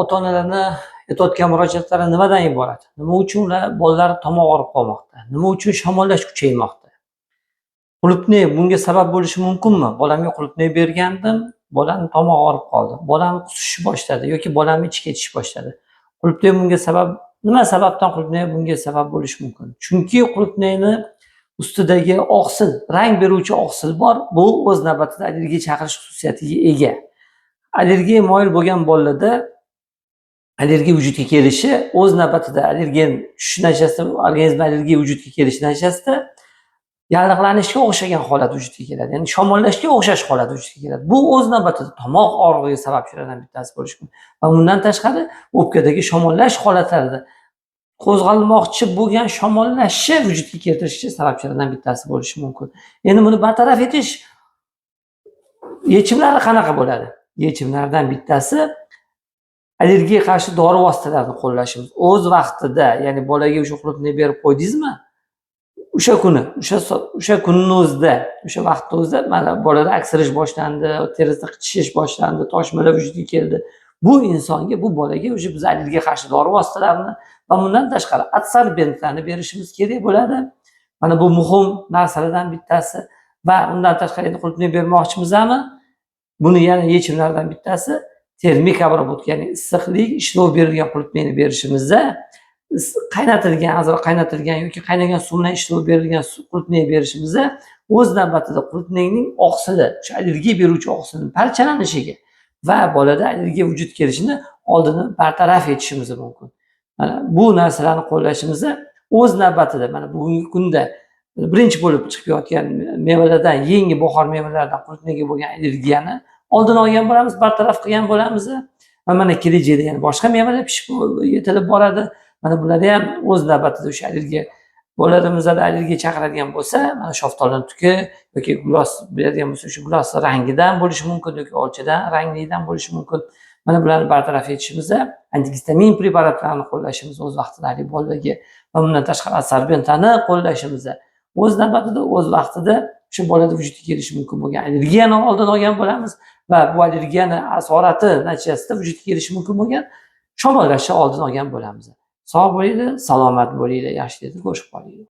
Ota-onalarni etayotgan murojaatlari nimadan iborat? Nima uchun ular bolalari tomoq og'rib qolmoqda? Nima uchun shamollash kuchaymoqda? Qulupnay bunga sabab bo'lishi mumkinmi? Bolamga qulupnay bergandim, bolamning tomog'i og'rib qoldi. Bolam qusish boshladi yoki bolamni ichi ketish boshladi. Qulupnay bunga sabab nima sababdan qulupnay bunga sabab bo'lishi mumkin? Chunki qulupnayni ustidagi oqsil, rang beruvchi oqsil bor. Bu o'z navbatida allergiya chaqirish xususiyatiga ega. Allergiyaga moyil bo'lgan bolalarda allergiya vujudga kelishi o'z navbatida allergen tushish natijasida organizmda allergiya vujudga kelishi natijasida yallig'lanishga o'xshagan holat vujudga keladi. Ya'ni shamollashga o'xshash holat vujudga keladi. Bu o'z navbatida tomoq og'rig'iga sababchilardan bittasi bo'lishi mumkin. Va bundan tashqari o'pkadagi shamollash holatlarida qo'zg'almoqchi bo'lgan shamollashni vujudga keltirishga sababchilardan bittasi bo'lishi mumkin. Endi buni bartaraf etish yechimlari qanaqa bo'ladi? Yechimlardan bittasi allergiyaga qarshi dori vositalarini qo'llashimiz. O'z vaqtida, ya'ni bolaga o'sha qulupnay berib qo'ydingizmi? O'sha kuni, o'sha kunning o'zida, o'sha vaqtning o'zida mana bolada aksirish boshlandi, terisida qichishish boshlandi, toshmalar vujudga keldi. Bu insonga, bu bolaga o'sha biz allergiyaga qarshi dori vositalarini va bundan tashqari adsorbentlarni berishimiz kerak bo'ladi. Mana bu muhim narsalardan bittasi va undan tashqari endi qulupnay bermoqchimizmi? Buni yana yechimlardan bittasi termik obработка, ya'ni issiqlik ishlov berilgan qulupnayni berishimizda qaynatilgan, azroq qaynatilgan yoki qaynagan suv bilan ishlov berilgan qulupnay berishimizda o'z navbatida qulupnayning oqsili, o'sha allergiya beruvchi oqsilning parchalanishiga va bolada allergiya vujudga kelishini oldini bartaraf etishimiz mumkin. Mana bu narsalarni qo'llashimizda o'z navbatida mana bugungi kunda birinchi bo'lib chiqayotgan mevalardan, yangi bahor mevalardan qulupnayga bo'lgan allergiyani oldini olgan bo'lamiz, bartaraf qilgan bo'lamiz. Va mana kelajakda yana boshqa mevalar pishib yetilib boradi. Mana bular ham o'z navbatida o'sha allergiya bolalarimizda allergiya chaqiradigan bo'lsa, mana shaftolining tuki yoki gilos beradigan bo'lsa, o'sha gilos rangidan bo'lishi mumkin yoki olchadan, ranglidan bo'lishi mumkin. Mana bularni bartaraf etishimizda antigistamin preparatlarini qo'llashimiz o'z vaqtida bolalarga va bundan tashqari adsorbentlarni qo'llashimizda o'z navbatida o'z vaqtida o'sha bolada vujudga kelishi mumkin bo'lgan allergiyani oldini olgan bo'lamiz va bu allergiyani asorati natijasida vujudga kelishi mumkin bo'lgan shamollashni oldini olgan bo'lamiz. Sog' bo'linglar, salomat bo'linglar, yaxshilikni qo'shib qolinglar.